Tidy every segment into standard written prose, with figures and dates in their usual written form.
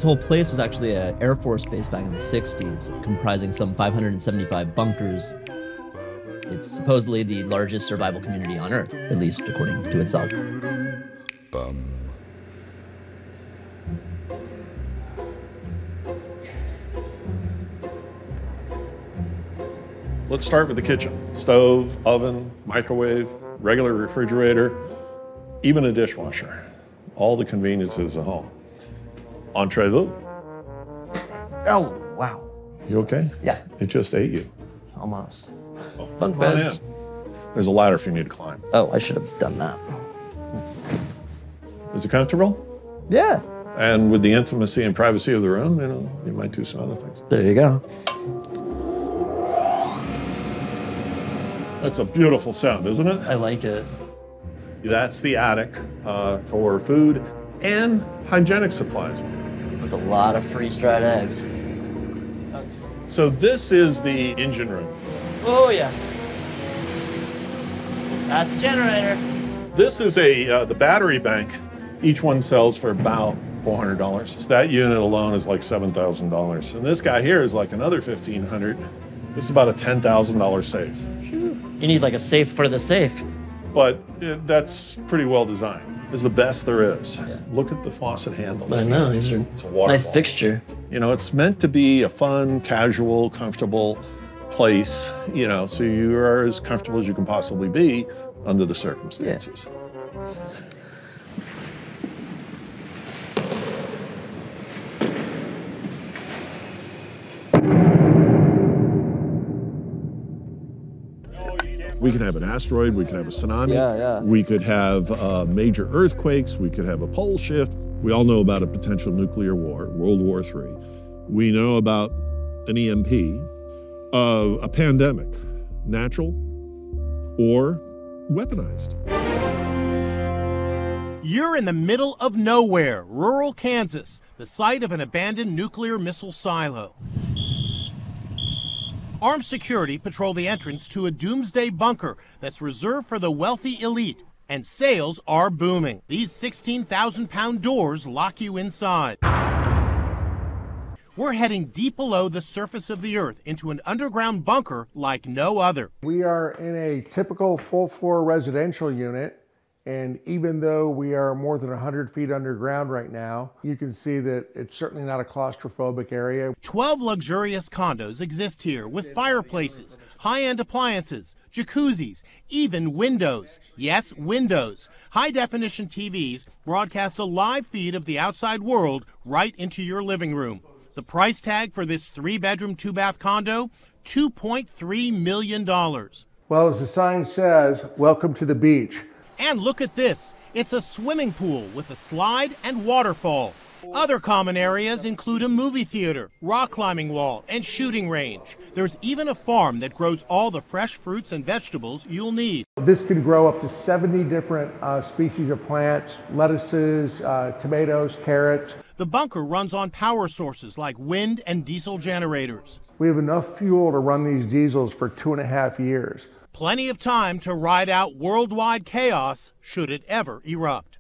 This whole place was actually an Air Force base back in the 60s, comprising some 575 bunkers. It's supposedly the largest survival community on Earth, at least according to itself. Let's start with the kitchen. Stove, oven, microwave, regular refrigerator, even a dishwasher. All the conveniences of home. Entree-vous. Oh, wow. You okay? Yeah. It just ate you. Almost. Oh, Bunk come on beds. in. There's a ladder if you need to climb. Oh, I should have done that. Is it comfortable? Yeah. And with the intimacy and privacy of the room, you know, you might do some other things. There you go. That's a beautiful sound, isn't it? I like it. That's the attic for food and hygienic supplies. That's a lot of freeze-dried eggs. So this is the engine room. Oh, yeah. That's a generator. This is the battery bank. Each one sells for about $400. So that unit alone is like $7,000. And this guy here is like another $1,500. It's about a $10,000 safe. You need like a safe for the safe. But that's pretty well designed. It's the best there is. Yeah. Look at the faucet handles. I know, these are It's a waterfall. nice fixture. You know, it's meant to be a fun, casual, comfortable place, you know, so you are as comfortable as you can possibly be under the circumstances. Yeah. We could have an asteroid, we could have a tsunami, Yeah. we could have major earthquakes, we could have a pole shift. We all know about a potential nuclear war, World War III. We know about an EMP, a pandemic, natural or weaponized. You're in the middle of nowhere, rural Kansas, the site of an abandoned nuclear missile silo. Armed security patrol the entrance to a doomsday bunker that's reserved for the wealthy elite, and sales are booming. These 16,000-pound doors lock you inside. We're heading deep below the surface of the earth into an underground bunker like no other. We are in a typical full-floor residential unit, and even though we are more than 100 feet underground right now, you can see that it's certainly not a claustrophobic area. 12 luxurious condos exist here with fireplaces, high-end appliances, jacuzzis, even windows. Yes, windows. High-definition TVs broadcast a live feed of the outside world right into your living room. The price tag for this 3-bedroom, 2-bath condo, $2.3 million. Well, as the sign says, welcome to the beach. And look at this. It's a swimming pool with a slide and waterfall. Other common areas include a movie theater, rock climbing wall, and shooting range. There's even a farm that grows all the fresh fruits and vegetables you'll need. This can grow up to 70 different species of plants, lettuces, tomatoes, carrots. The bunker runs on power sources like wind and diesel generators. We have enough fuel to run these diesels for 2.5 years. Plenty of time to ride out worldwide chaos should it ever erupt.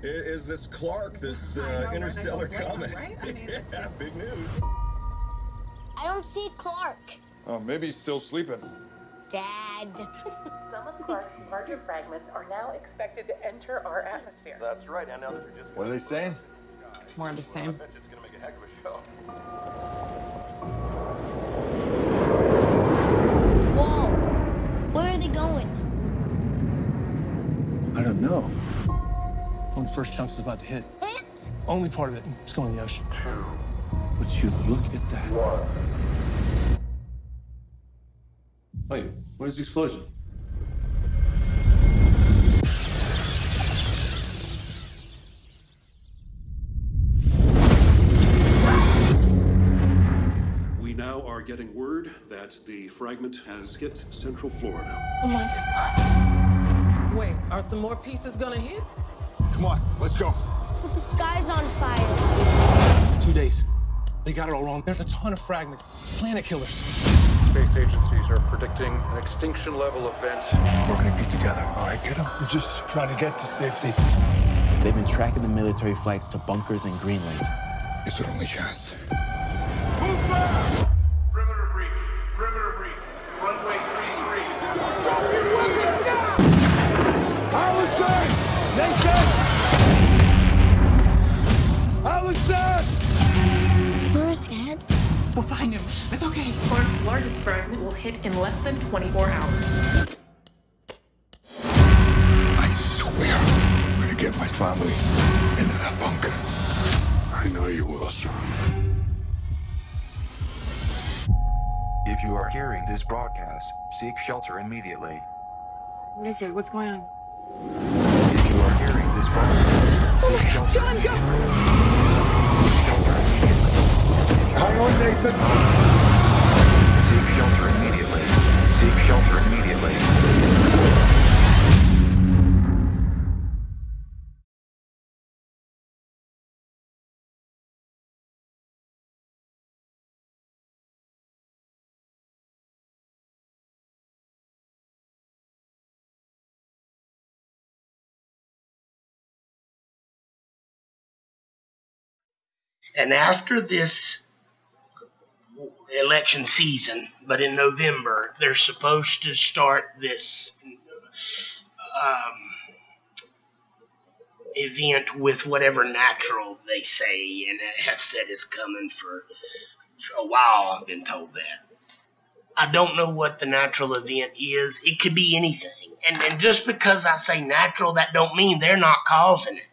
Is this Clark, this interstellar comet? Right? I mean, Yeah, big news. I don't see Clark. Oh, maybe he's still sleeping. Dad. Some of Clark's larger fragments are now expected to enter our atmosphere. That's right, and now they're just... What are they saying? More of the same. I bet you it's gonna make a heck of a show. Whoa. Where are they going? I don't know. One of the first chunks is about to hit. Hit? Only part of it. It's going in the ocean. Would you look at that? Wait, what is the explosion? We now are getting word that the fragment has hit Central Florida. Oh my God. Wait, are some more pieces gonna hit? Come on, let's go. But the sky's on fire. 2 days. They got it all wrong. There's a ton of fragments. Planet killers. Space agencies are predicting an extinction level event. We're gonna be together, all right, kiddo? We're just trying to get to safety. They've been tracking the military flights to bunkers in Greenland. It's our only chance. Move back! Perimeter breach. Perimeter breach. Runway 33. Drop your weapons down! Allison! Nathan! Allison! Where's Dad? We'll find him. It's okay. Clark's largest fragment will hit in less than 24 hours. I swear, I'm gonna get my family into that bunker. I know you will, son. If you are hearing this broadcast, seek shelter immediately. What is it? What's going on? If you are hearing this broadcast, seek shelter John, go! Hang on, Nathan. Seek shelter immediately. Seek shelter immediately. And after this election season, but in November, they're supposed to start this event with whatever natural they say, and have said it's coming for a while. I've been told that. I don't know what the natural event is. It could be anything. And just because I say natural, that don't mean they're not causing it.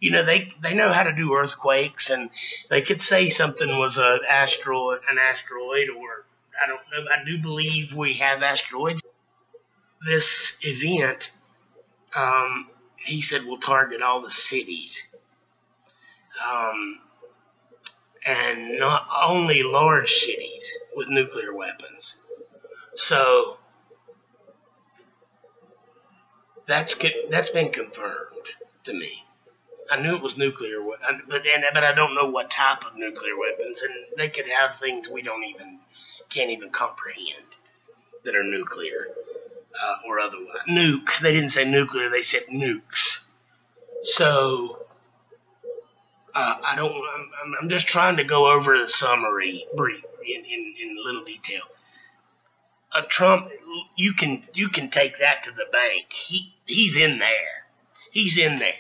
You know, they know how to do earthquakes, and they could say something was an asteroid, or I don't know. I do believe we have asteroids. This event, he said, will target all the cities, and not only large cities with nuclear weapons. So that's been confirmed to me. I knew it was nuclear, but I don't know what type of nuclear weapons, and they could have things we can't even comprehend that are nuclear or otherwise. Nuke. They didn't say nuclear; they said nukes. So I'm just trying to go over the summary brief in little detail. Trump, you can take that to the bank. He's in there. He's in there.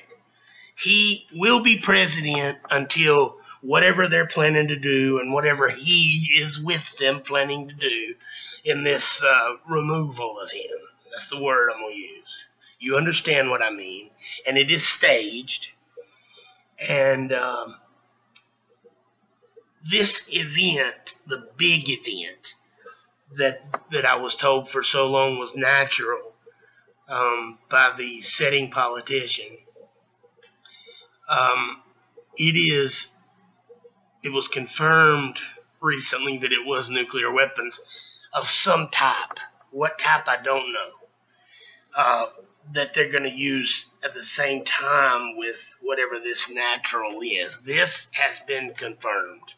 He will be president until whatever they're planning to do and whatever he is with them planning to do in this removal of him. That's the word I'm going to use. You understand what I mean. And it is staged. And this event, the big event that I was told for so long was natural by the setting politician, it was confirmed recently that it was nuclear weapons of some type. What type, I don't know. That they're going to use at the same time with whatever this natural is. This has been confirmed.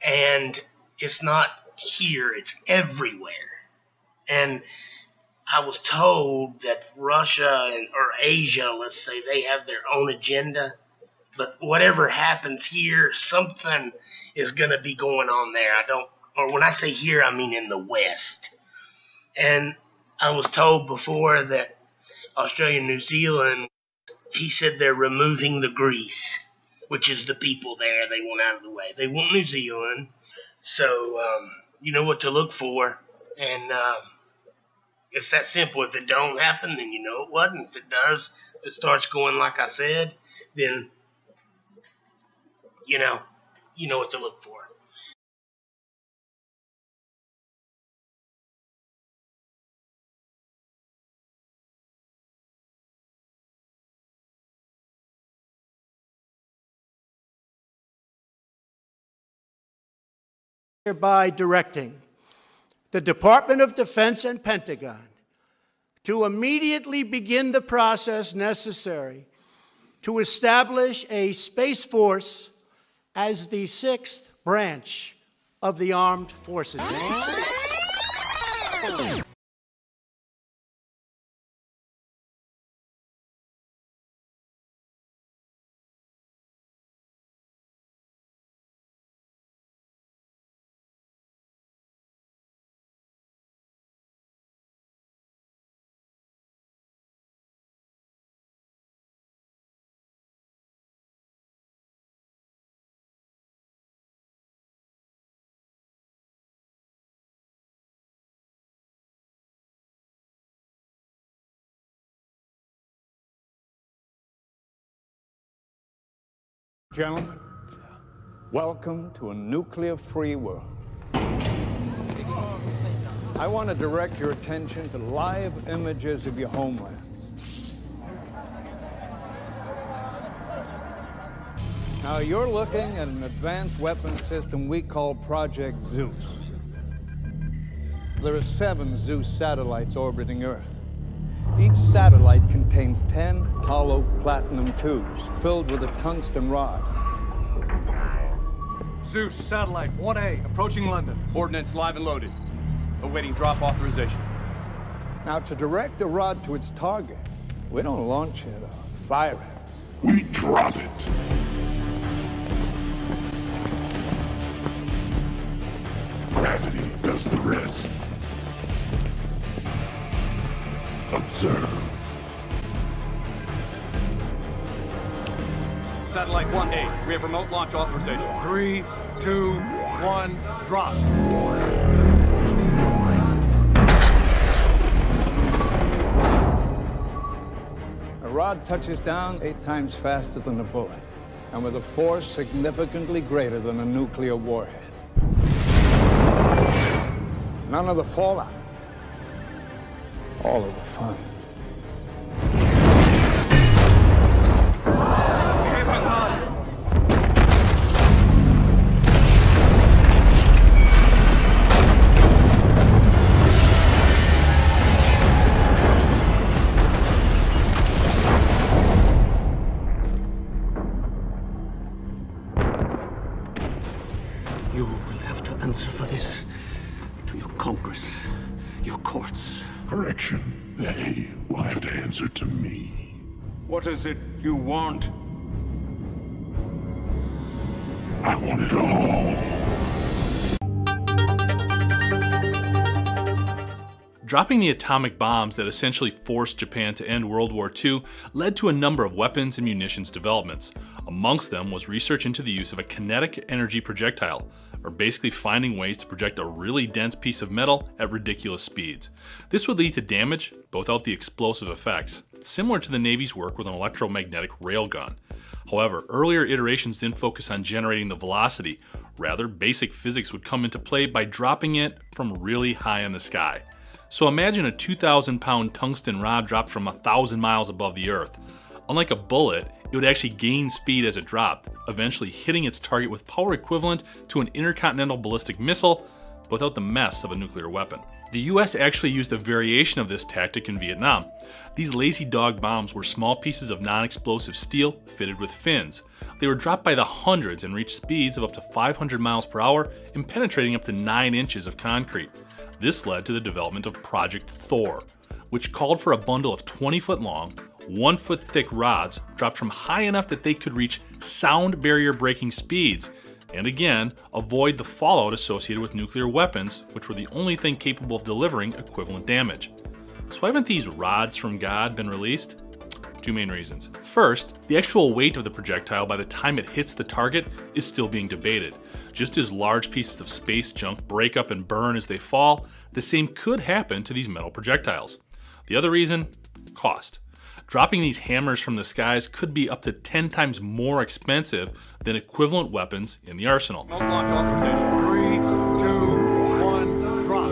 And it's not here, it's everywhere. And I was told that Russia or Asia, let's say, they have their own agenda. But whatever happens here, something is going to be going on there. Or when I say here, I mean in the West. And I was told before that Australia and New Zealand, he said they're removing the Greece, which is the people there. They want out of the way. They want New Zealand. So you know what to look for. And it's that simple. If it don't happen, then you know it wasn't. If it does, if it starts going like I said, then you know what to look for. Hereby directing the Department of Defense and Pentagon to immediately begin the process necessary to establish a Space Force as the 6th branch of the armed forces. Gentlemen, welcome to a nuclear-free world. I want to direct your attention to live images of your homelands. Now, you're looking at an advanced weapons system we call Project Zeus. There are 7 Zeus satellites orbiting Earth. Each satellite contains 10 hollow platinum tubes filled with a tungsten rod. Zeus, satellite 1A, approaching London. Ordnance live and loaded. Awaiting drop authorization. Now, to direct the rod to its target, we don't launch it or fire it. We drop it. Gravity does the rest. Observe. Satellite 1A, we have remote launch authorization. 3, 2, 1, drop. A rod touches down 8 times faster than a bullet, and with a force significantly greater than a nuclear warhead. None of the fallout. All of the fun. You will have to answer for this to your Congress, your courts. Correction. They will have to answer to me. What is it you want? I want it all. Dropping the atomic bombs that essentially forced Japan to end World War II led to a number of weapons and munitions developments. Amongst them was research into the use of a kinetic energy projectile, or basically finding ways to project a really dense piece of metal at ridiculous speeds. This would lead to damage, but without the explosive effects, similar to the Navy's work with an electromagnetic railgun. However, earlier iterations didn't focus on generating the velocity. Rather, basic physics would come into play by dropping it from really high in the sky. So imagine a 2,000-pound tungsten rod dropped from 1,000 miles above the Earth. Unlike a bullet, it would actually gain speed as it dropped, eventually hitting its target with power equivalent to an intercontinental ballistic missile, but without the mess of a nuclear weapon. The US actually used a variation of this tactic in Vietnam. These lazy dog bombs were small pieces of non-explosive steel fitted with fins. They were dropped by the hundreds and reached speeds of up to 500 miles per hour and penetrating up to 9 inches of concrete. This led to the development of Project Thor, which called for a bundle of 20-foot long, 1-foot thick rods dropped from high enough that they could reach sound barrier breaking speeds, and again, avoid the fallout associated with nuclear weapons, which were the only thing capable of delivering equivalent damage. So haven't these rods from God been released? 2 main reasons. First, the actual weight of the projectile by the time it hits the target is still being debated. Just as large pieces of space junk break up and burn as they fall, the same could happen to these metal projectiles. The other reason? Cost. Dropping these hammers from the skies could be up to 10 times more expensive than equivalent weapons in the arsenal. No launch authorization. 3, 2, 1, drop.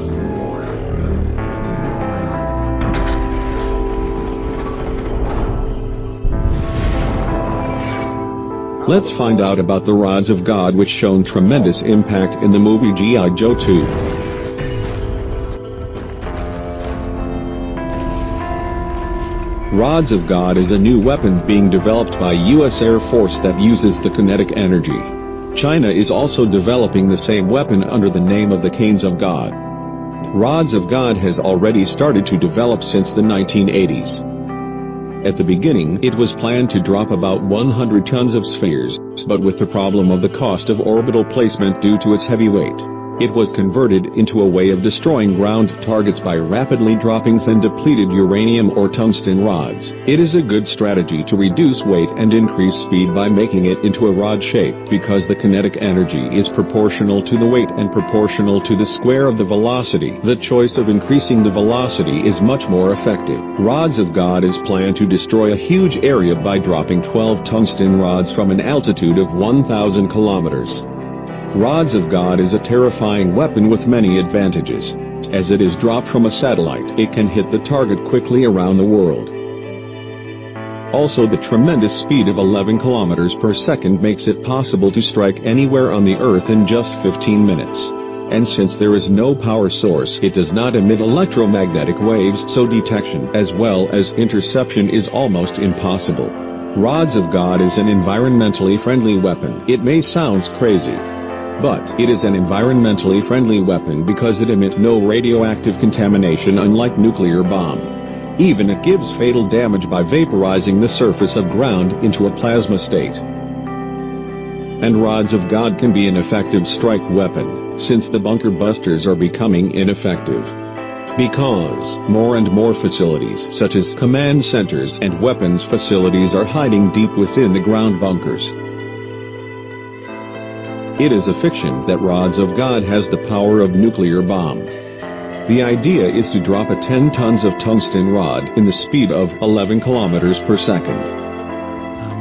Let's find out about the rods of God, which shown tremendous impact in the movie G.I. Joe 2. Rods of God is a new weapon being developed by U.S. Air Force that uses the kinetic energy. China is also developing the same weapon under the name of the Canes of God. Rods of God has already started to develop since the 1980s. At the beginning, it was planned to drop about 100 tons of spheres, but with the problem of the cost of orbital placement due to its heavy weight, it was converted into a way of destroying ground targets by rapidly dropping thin depleted uranium or tungsten rods. It is a good strategy to reduce weight and increase speed by making it into a rod shape, because the kinetic energy is proportional to the weight and proportional to the square of the velocity. The choice of increasing the velocity is much more effective. Rods of God is planned to destroy a huge area by dropping 12 tungsten rods from an altitude of 1,000 kilometers. Rods of God is a terrifying weapon with many advantages. As it is dropped from a satellite, it can hit the target quickly around the world. Also, the tremendous speed of 11 kilometers per second makes it possible to strike anywhere on the Earth in just 15 minutes. And since there is no power source, it does not emit electromagnetic waves, so detection as well as interception is almost impossible. Rods of God is an environmentally friendly weapon. It may sound crazy, but it is an environmentally friendly weapon because it emits no radioactive contamination, unlike nuclear bomb. Even it gives fatal damage by vaporizing the surface of ground into a plasma state. And rods of God can be an effective strike weapon, since the bunker busters are becoming ineffective. Because more and more facilities, such as command centers and weapons facilities, are hiding deep within the ground bunkers. It is a fiction that Rods of God has the power of nuclear bomb. The idea is to drop a 10 tons of tungsten rod in the speed of 11 kilometers per second.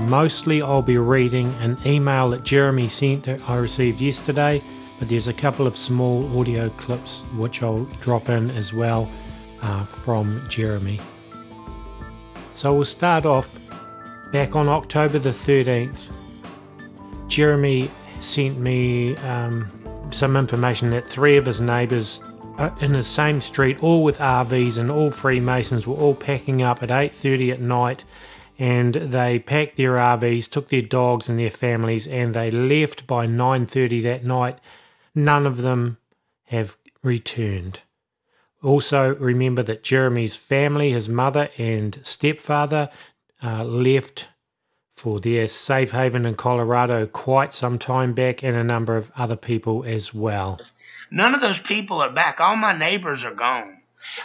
Mostly I'll be reading an email that Jeremy sent that I received yesterday, but there's a couple of small audio clips which I'll drop in as well from Jeremy. So we'll start off back on October the 13th. Jeremy sent me some information that 3 of his neighbours in the same street, all with RVs and all Freemasons, were all packing up at 8:30 at night, and they packed their RVs, took their dogs and their families, and they left by 9:30 that night. None of them have returned. Also remember that Jeremy's family, his mother and stepfather, left for their safe haven in Colorado quite some time back, and a number of other people as well. None of those people are back. All my neighbors are gone.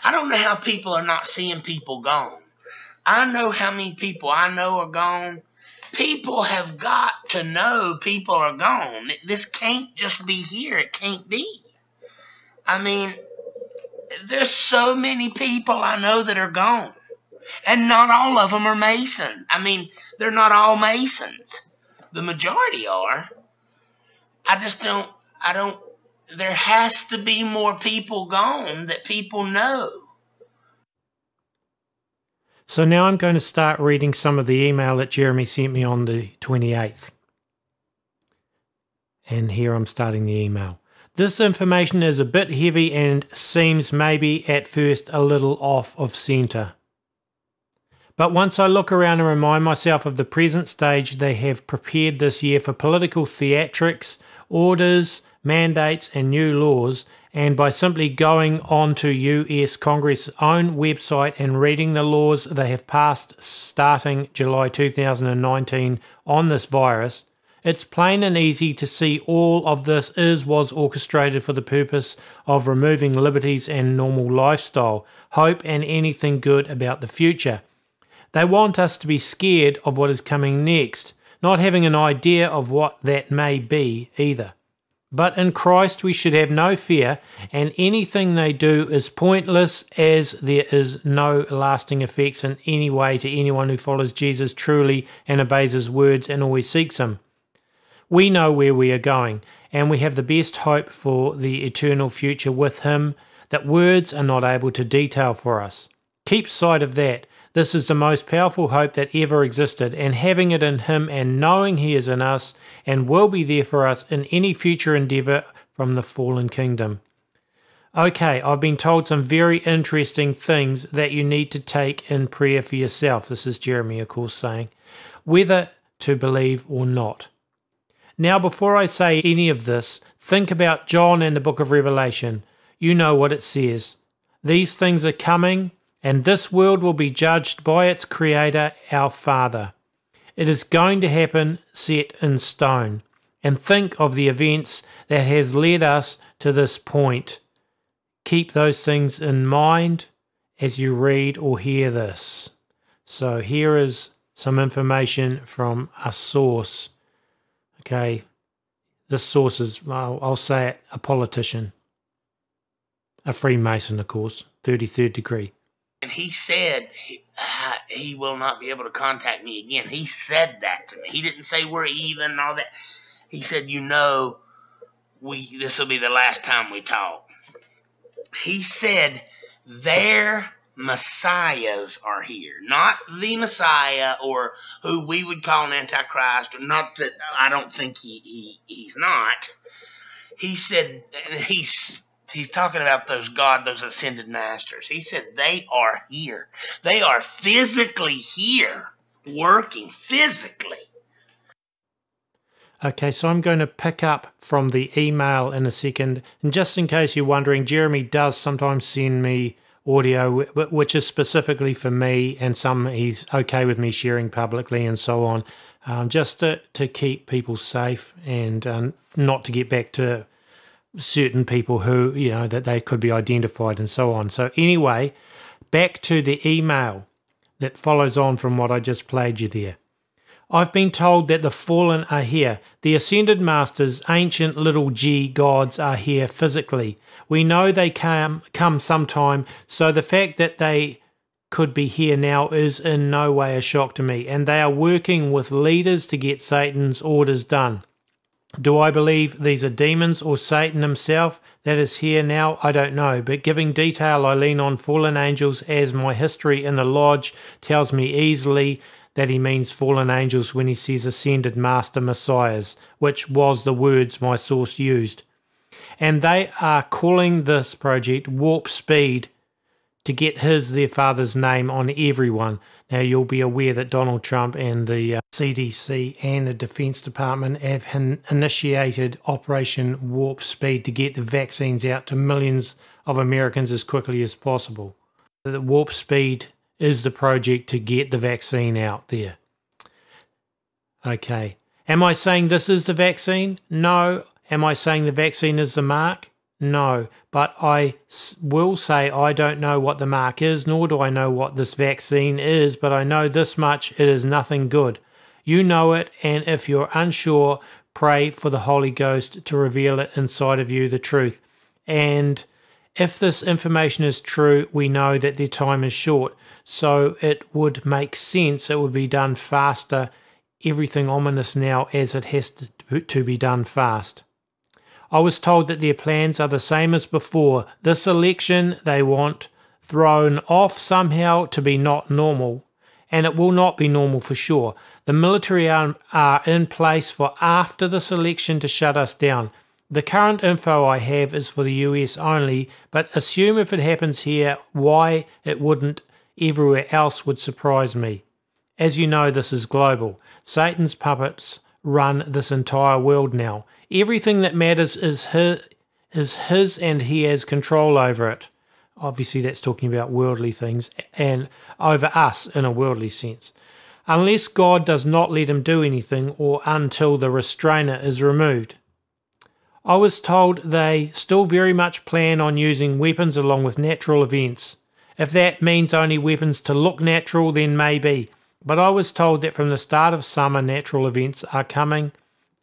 I don't know how people are not seeing people gone. I know how many people I know are gone. People have got to know people are gone. This can't just be here. It can't be. I mean, there's so many people I know that are gone. And not all of them are Mason. I mean, they're not all Masons. The majority are. There has to be more people gone that people know. So now I'm going to start reading some of the email that Jeremy sent me on the 28th. And here I'm starting the email. This information is a bit heavy and seems maybe at first a little off of centre. But once I look around and remind myself of the present stage they have prepared this year for political theatrics, orders, mandates and new laws, and by simply going on to US Congress' own website and reading the laws they have passed starting July 2019 on this virus, it's plain and easy to see all of this was orchestrated for the purpose of removing liberties and normal lifestyle, hope and anything good about the future. They want us to be scared of what is coming next, not having an idea of what that may be either. But in Christ we should have no fear, and anything they do is pointless, as there is no lasting effects in any way to anyone who follows Jesus truly and obeys his words and always seeks him. We know where we are going, and we have the best hope for the eternal future with him that words are not able to detail for us. Keep sight of that. This is the most powerful hope that ever existed, and having it in him and knowing he is in us and will be there for us in any future endeavour from the fallen kingdom. Okay, I've been told some very interesting things that you need to take in prayer for yourself. This is Jeremy, of course, saying, whether to believe or not. Now, before I say any of this, think about John and the book of Revelation. You know what it says. These things are coming, and this world will be judged by its Creator, our Father. It is going to happen set in stone. And think of the events that has led us to this point. Keep those things in mind as you read or hear this. So here is some information from a source. Okay, this source is, I'll say it, a politician. A Freemason, of course, 33rd degree. And he said he will not be able to contact me again. He said that to me. He didn't say we're even and all that. He said, you know, this will be the last time we talk. He said their messiahs are here. Not the Messiah or who we would call an Antichrist. Or not that I don't think he's not. He said, he's talking about those ascended masters. He said they are here. They are physically here, working physically. Okay, so I'm going to pick up from the email in a second. And just in case you're wondering, Jeremy does sometimes send me audio, which is specifically for me, and some he's okay with me sharing publicly and so on, just to keep people safe and not to get back to certain people who, you know, that they could be identified and so on. So anyway, back to the email that follows on from what I just played you there. I've been told that the fallen are here. The ascended masters, ancient little g gods, are here physically. We know they come sometime, so the fact that they could be here now is in no way a shock to me, and they are working with leaders to get Satan's orders done. Do I believe these are demons or Satan himself that is here now? I don't know, but giving detail, I lean on fallen angels, as my history in the lodge tells me easily that he means fallen angels when he says ascended master messiahs, which was the words my source used. And they are calling this project Warp Speed to get their father's name on everyone. Now, you'll be aware that Donald Trump and the CDC and the Defense Department have initiated Operation Warp Speed to get the vaccines out to millions of Americans as quickly as possible. The Warp Speed is the project to get the vaccine out there. Okay. Am I saying this is the vaccine? No. Am I saying the vaccine is the mark? No. But I will say I don't know what the mark is, nor do I know what this vaccine is, but I know this much: it is nothing good. You know it, and if you're unsure, pray for the Holy Ghost to reveal it inside of you, the truth. And if this information is true, we know that their time is short, so it would make sense it would be done faster. Everything ominous now, as it has to be done fast. I was told that their plans are the same as before. This election they want thrown off somehow to be not normal, and it will not be normal for sure. The military are in place for after this election to shut us down. The current info I have is for the US only, but assume if it happens here, why it wouldn't everywhere else would surprise me. As you know, this is global. Satan's puppets run this entire world now. Everything that matters is his and he has control over it. Obviously that's talking about worldly things, and over us in a worldly sense. Unless God does not let him do anything, or until the restrainer is removed. I was told they still very much plan on using weapons along with natural events. If that means only weapons to look natural, then maybe. But I was told that from the start of summer, natural events are coming.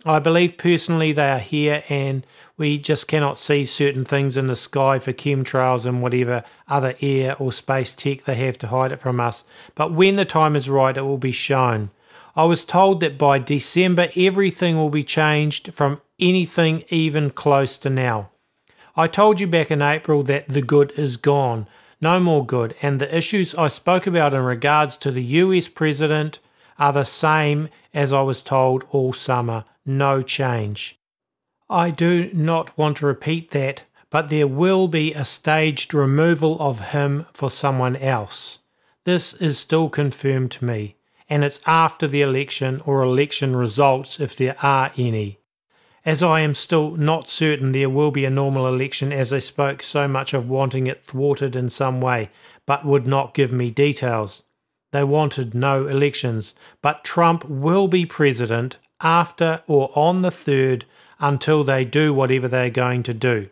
I believe personally they are here, and we just cannot see certain things in the sky for chemtrails and whatever other air or space tech they have to hide it from us. But when the time is right, it will be shown. I was told that by December everything will be changed from anything even close to now. I told you back in April that the good is gone. No more good, and the issues I spoke about in regards to the US president are the same as I was told all summer. No change. I do not want to repeat that, but there will be a staged removal of him for someone else. This is still confirmed to me, and it's after the election or election results if there are any. As I am still not certain there will be a normal election, as they spoke so much of wanting it thwarted in some way, but would not give me details. They wanted no elections, but Trump will be president after or on the 3rd until they do whatever they are going to do.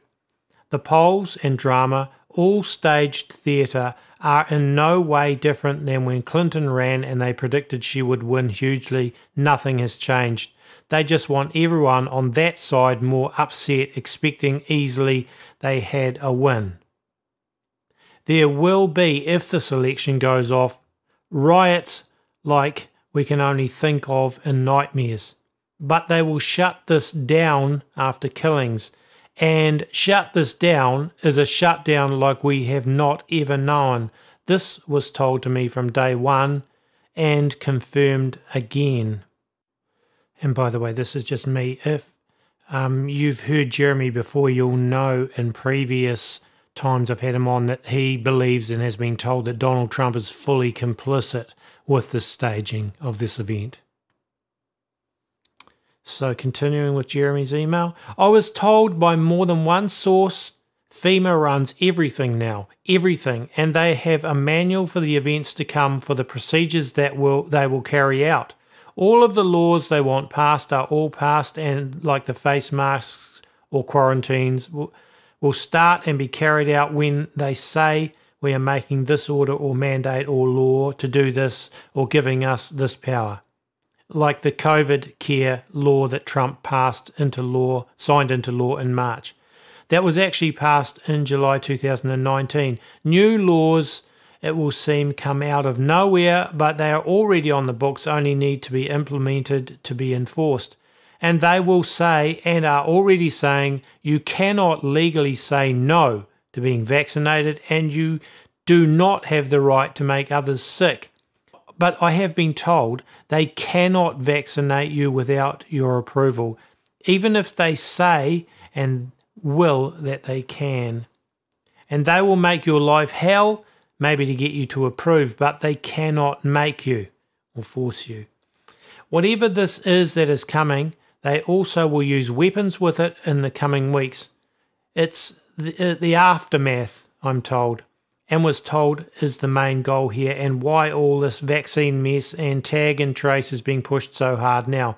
The polls and drama, all staged theatre, are in no way different than when Clinton ran and they predicted she would win hugely. Nothing has changed. They just want everyone on that side more upset, expecting easily they had a win. There will be, if this election goes off, riots like we can only think of in nightmares. But they will shut this down after killings. And shut this down is a shutdown like we have not ever known. This was told to me from day one and confirmed again. And by the way, this is just me. If you've heard Jeremy before, you'll know in previous times I've had him on that he believes and has been told that Donald Trump is fully complicit with the staging of this event. So continuing with Jeremy's email, I was told by more than one source FEMA runs everything now, everything, and they have a manual for the events to come for the procedures that they will carry out. All of the laws they want passed are all passed, and like the face masks or quarantines will start and be carried out when they say we are making this order or mandate or law to do this or giving us this power. Like the COVID care law that Trump signed into law in March. That was actually passed in July 2019. New laws, it will seem, come out of nowhere, but they are already on the books, only need to be implemented to be enforced. And they will say, and are already saying, you cannot legally say no to being vaccinated, and you do not have the right to make others sick. But I have been told they cannot vaccinate you without your approval, even if they say and will that they can. And they will make your life hell, maybe to get you to approve, but they cannot make you or force you. Whatever this is that is coming, they also will use weapons with it in the coming weeks. It's the aftermath, I'm told, and was told is the main goal here, and why all this vaccine mess and tag and trace is being pushed so hard now.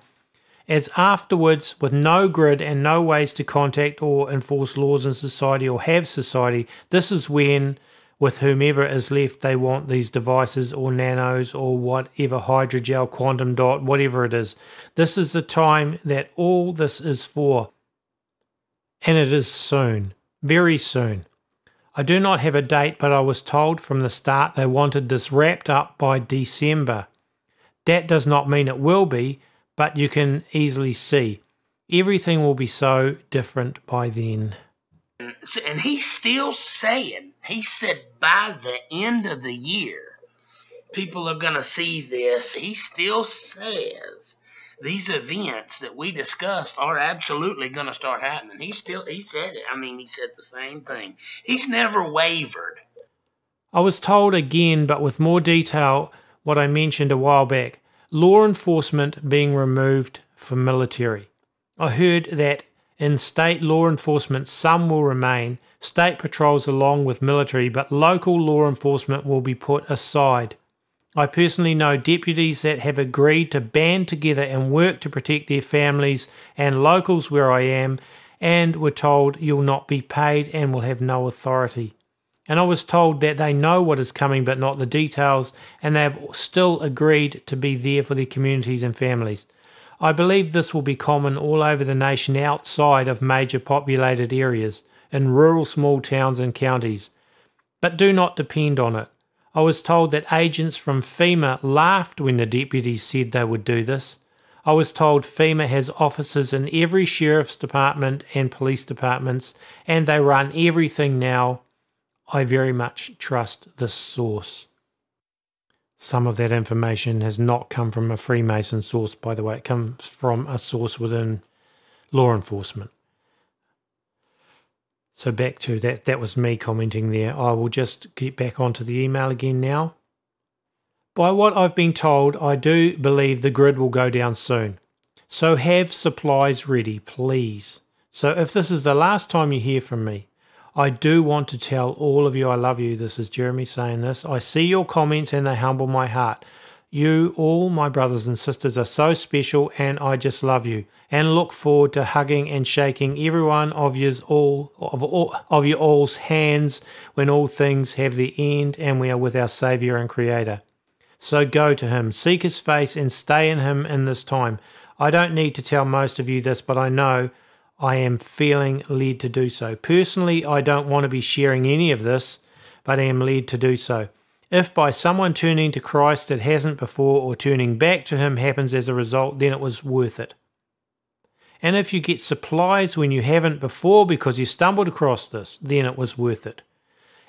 As afterwards, with no grid and no ways to contact or enforce laws in society or have society, this is when, with whomever is left, they want these devices or nanos or whatever, hydrogel, quantum dot, whatever it is. This is the time that all this is for. And it is soon, very soon. I do not have a date, but I was told from the start they wanted this wrapped up by December. That does not mean it will be, but you can easily see. Everything will be so different by then. And he's still saying, he said by the end of the year, people are going to see this. He still says these events that we discussed are absolutely going to start happening. He said it. I mean, he said the same thing. He's never wavered. I was told again, but with more detail, what I mentioned a while back. Law enforcement being removed for military. I heard that in state law enforcement, some will remain, state patrols along with military, but local law enforcement will be put aside. I personally know deputies that have agreed to band together and work to protect their families and locals where I am, and were told you'll not be paid and will have no authority. And I was told that they know what is coming but not the details, and they have still agreed to be there for their communities and families. I believe this will be common all over the nation outside of major populated areas, in rural small towns and counties. But do not depend on it. I was told that agents from FEMA laughed when the deputies said they would do this. I was told FEMA has offices in every sheriff's department and police departments, and they run everything now. I very much trust this source. Some of that information has not come from a Freemason source, by the way. It comes from a source within law enforcement. So back to that. That was me commenting there. I will just get back onto the email again now. By what I've been told, I do believe the grid will go down soon. So have supplies ready, please. So if this is the last time you hear from me, I do want to tell all of you I love you. This is Jeremy saying this. I see your comments and they humble my heart. You, all my brothers and sisters, are so special and I just love you and look forward to hugging and shaking every one of you all's hands when all things have the end and we are with our Saviour and Creator. So go to him, seek his face and stay in him in this time. I don't need to tell most of you this, but I know I am feeling led to do so. Personally, I don't want to be sharing any of this, but I am led to do so. If by someone turning to Christ it hasn't before, or turning back to him happens as a result, then it was worth it. And if you get supplies when you haven't before because you stumbled across this, then it was worth it.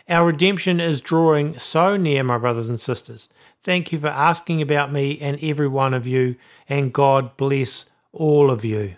Our redemption is drawing so near, my brothers and sisters. Thank you for asking about me and every one of you, and God bless all of you.